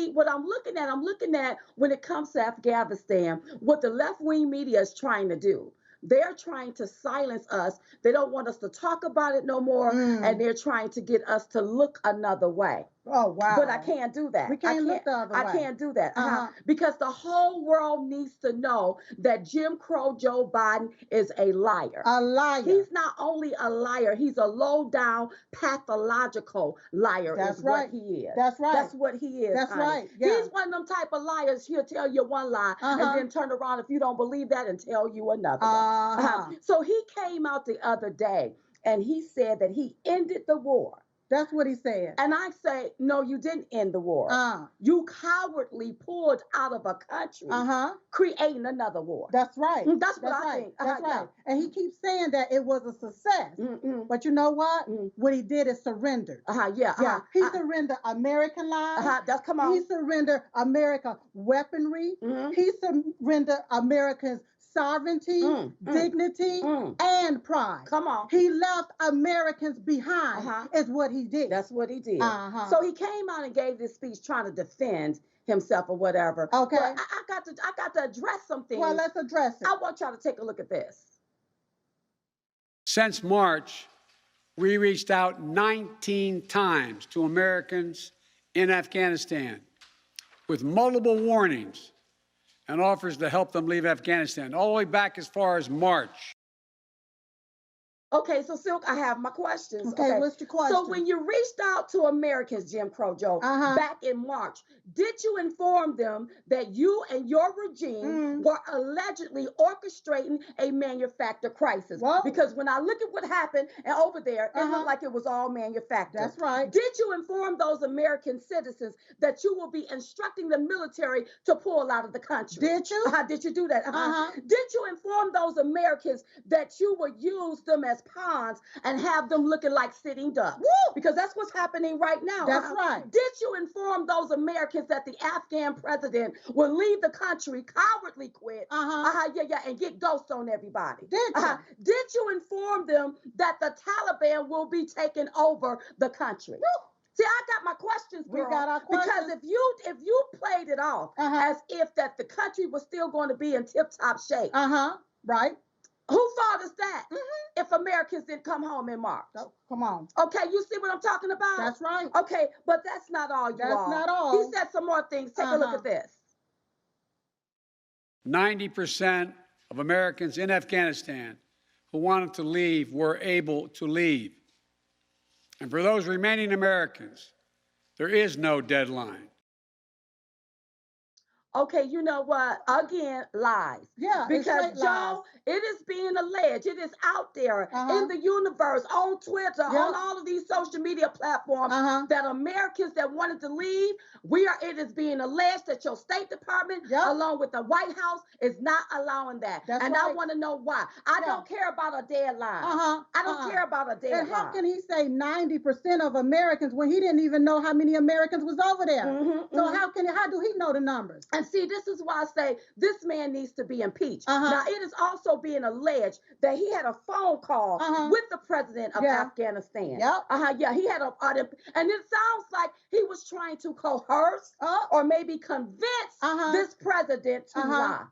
see, what I'm looking at when it comes to Afghanistan, what the left-wing media is trying to do. They're trying to silence us. They don't want us to talk about it no more, and they're trying to get us to look another way. Oh, wow. But I can't do that. We can't look the other way. I can't do that. Because the whole world needs to know that Jim Crow Joe Biden is a liar. A liar. He's not only a liar, he's a low-down, pathological liar. That's is right. What he is. That's right. That's what he is. That's honey. right. Yeah. He's one of them type of liars. He'll tell you one lie and then turn around if you don't believe that and tell you another one. So he came out the other day and he said that he ended the war. That's what he said. And I say, no, you didn't end the war. You cowardly pulled out of a country, creating another war. That's right. That's what I think. That's right. And he keeps saying that it was a success. But you know what? What he did is surrendered. He surrendered American lives. Come on. He surrendered American weaponry. He surrendered Americans' sovereignty, dignity, and pride. Come on. He left Americans behind, is what he did. That's what he did. So he came out and gave this speech trying to defend himself or whatever. Okay. But I got to address some things. Well, let's address it. I want y'all to take a look at this. Since March, we reached out 19 times to Americans in Afghanistan with multiple warnings and offers to help them leave Afghanistan, all the way back as far as March. Okay, so Silk, I have my questions. Okay, what's your question? So when you reached out to Americans, Jim Crow Joe, back in March, did you inform them that you and your regime were allegedly orchestrating a manufactured crisis? Well, because when I look at what happened and over there, it looked like it was all manufactured. That's right. Did you inform those American citizens that you will be instructing the military to pull out of the country? Did you? Did you do that? Did you inform those Americans that you would use them as pawns and have them looking like sitting ducks? Woo! Because that's what's happening right now. That's right. Did you inform those Americans that the Afghan president will leave the country, cowardly quit, and get ghost on everybody? Did you? Did you inform them that the Taliban will be taking over the country? Woo! See, I got my questions, girl. We got our questions. Because if you played it off as if that the country was still going to be in tip-top shape. Right. Who fault is that if Americans didn't come home in March? Oh, come on. Okay, you see what I'm talking about? That's right. Okay, but that's not all, you all. That's not all. He said some more things. Take a look at this. 90% of Americans in Afghanistan who wanted to leave were able to leave. And for those remaining Americans, there is no deadline. Okay, you know what? Again, lies. Yeah, because it's Joe, it is being alleged. It is out there in the universe, on Twitter, on all of these social media platforms, that Americans that wanted to leave, it is being alleged that your State Department, along with the White House, is not allowing that. That's and right. I want to know why. I don't care about a deadline. I don't care about a deadline. And how can he say 90% of Americans when he didn't even know how many Americans was over there? So how do he know the numbers? And see, this is why I say this man needs to be impeached. Now, it is also being alleged that he had a phone call with the president of Afghanistan. He had and it sounds like he was trying to coerce or maybe convince this president to lie.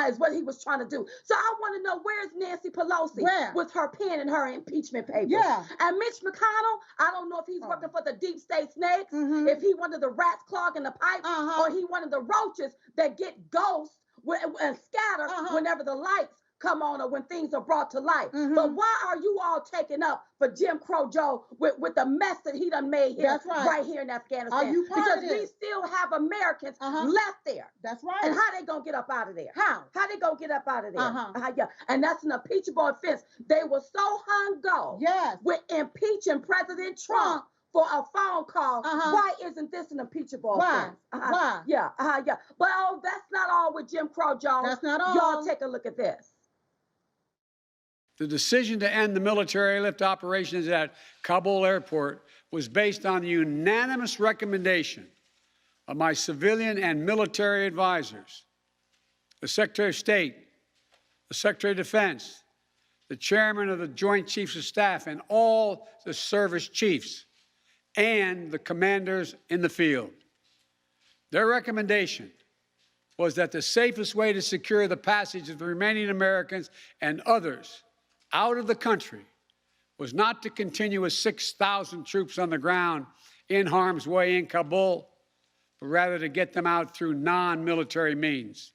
Is what he was trying to do. So I want to know, where's Nancy Pelosi with her pen and her impeachment papers? And Mitch McConnell, I don't know if he's working for the deep state snakes, if he wanted the rats clogging the pipe, or he wanted the roaches that get ghosts and scatter whenever the lights come on or when things are brought to light. But why are you all taking up for Jim Crow Joe with the mess that he done made here, right here in Afghanistan? Are you part because of we this? still have Americans left there. That's right. And how they gonna get up out of there? How they gonna get up out of there? And that's an impeachable offense. They were so hung-go with impeaching President Trump for a phone call. Why isn't this an impeachable offense? Why? But that's not all with Jim Crow Joe. That's not all. Y'all take a look at this. The decision to end the military airlift operations at Kabul airport was based on the unanimous recommendation of my civilian and military advisors, the Secretary of State, the Secretary of Defense, the Chairman of the Joint Chiefs of Staff, and all the service chiefs, and the commanders in the field. Their recommendation was that the safest way to secure the passage of the remaining Americans and others out of the country was not to continue with 6,000 troops on the ground in harm's way in Kabul, but rather to get them out through non-military means.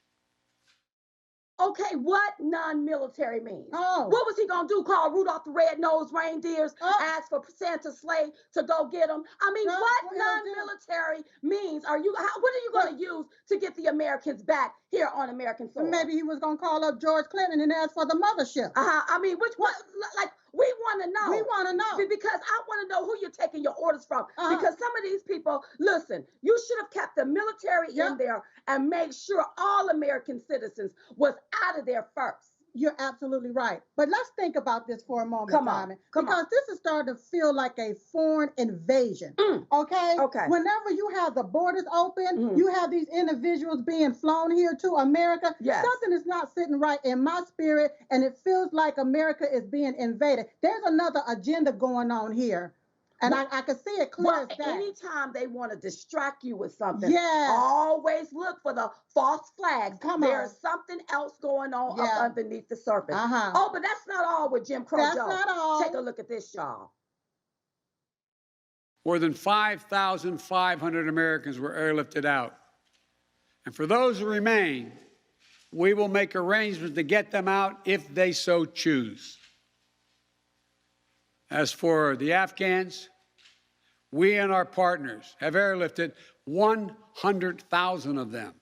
Okay, what non-military means? Oh. What was he going to do? Call Rudolph the Red-Nosed Reindeers, ask for Santa's sleigh to go get them? I mean, what non-military means what are you going to use to get the Americans back here on American soil? Maybe he was going to call up George Clinton and ask for the mothership. I mean, we want to know. We want to know. Because I want to know who you're taking your orders from. Because some of these people, listen, you should have kept the military in there and made sure all American citizens was out of there first. You're absolutely right. But let's think about this for a moment, Diamond. Come because on. This is starting to feel like a foreign invasion. Okay? Okay. Whenever you have the borders open, you have these individuals being flown here to America. Yes. Something is not sitting right in my spirit, and it feels like America is being invaded. There's another agenda going on here. And I can see it clear as day. Anytime they want to distract you with something, always look for the false flags. There's something else going on up underneath the surface. Oh, but that's not all with Jim Crow Joe. That's not all. Take a look at this, y'all. More than 5,500 Americans were airlifted out. And for those who remain, we will make arrangements to get them out if they so choose. As for the Afghans, we and our partners have airlifted 100,000 of them.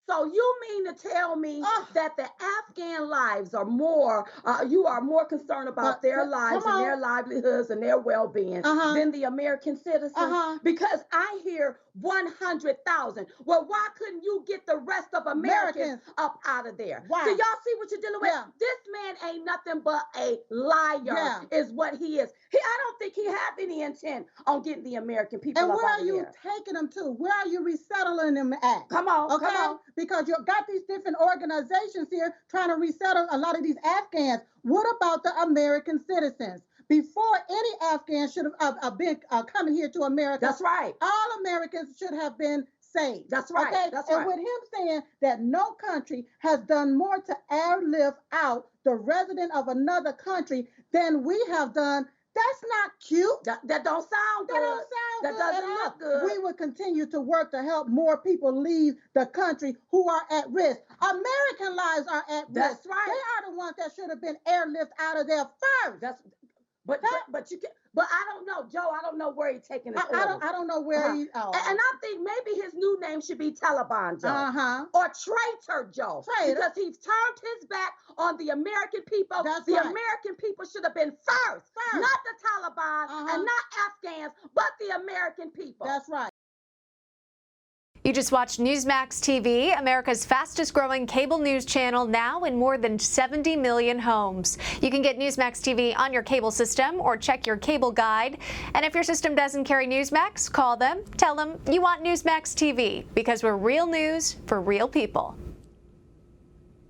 So you mean to tell me that the Afghan lives are more, you are more concerned about their lives and their livelihoods and their well-being than the American citizens? Because I hear 100,000. Well, why couldn't you get the rest of Americans up out of there? Why? Do y'all see what you're dealing with? This man ain't nothing but a liar is what he is. I don't think he have any intent on getting the American people up out of there. And where are you taking them to? Where are you resettling them at? Come on, okay? Come on. Because you've got these different organizations here trying to resettle a lot of these Afghans. What about the American citizens? Before any Afghan should have been coming here to America. That's right. All Americans should have been saved. That's right. Okay? That's and right. with him saying that no country has done more to airlift out the resident of another country than we have done, that's not cute. That don't sound good. That don't sound good. That doesn't look good. We will continue to work to help more people leave the country who are at risk. American lives are at risk. That's right. They are the ones that should have been airlifted out of there first. But I don't know, Joe. I don't know where he's taking his orders. I don't know where he. Oh. And I think maybe his new name should be Taliban Joe, or Traitor Joe, because he's turned his back on the American people. That's the right. American people should have been first, not the Taliban and not Afghans, but the American people. That's right. You just watched Newsmax TV, America's fastest growing cable news channel, now in more than 70 million homes. You can get Newsmax TV on your cable system or check your cable guide. And if your system doesn't carry Newsmax, call them, tell them you want Newsmax TV, because we're real news for real people.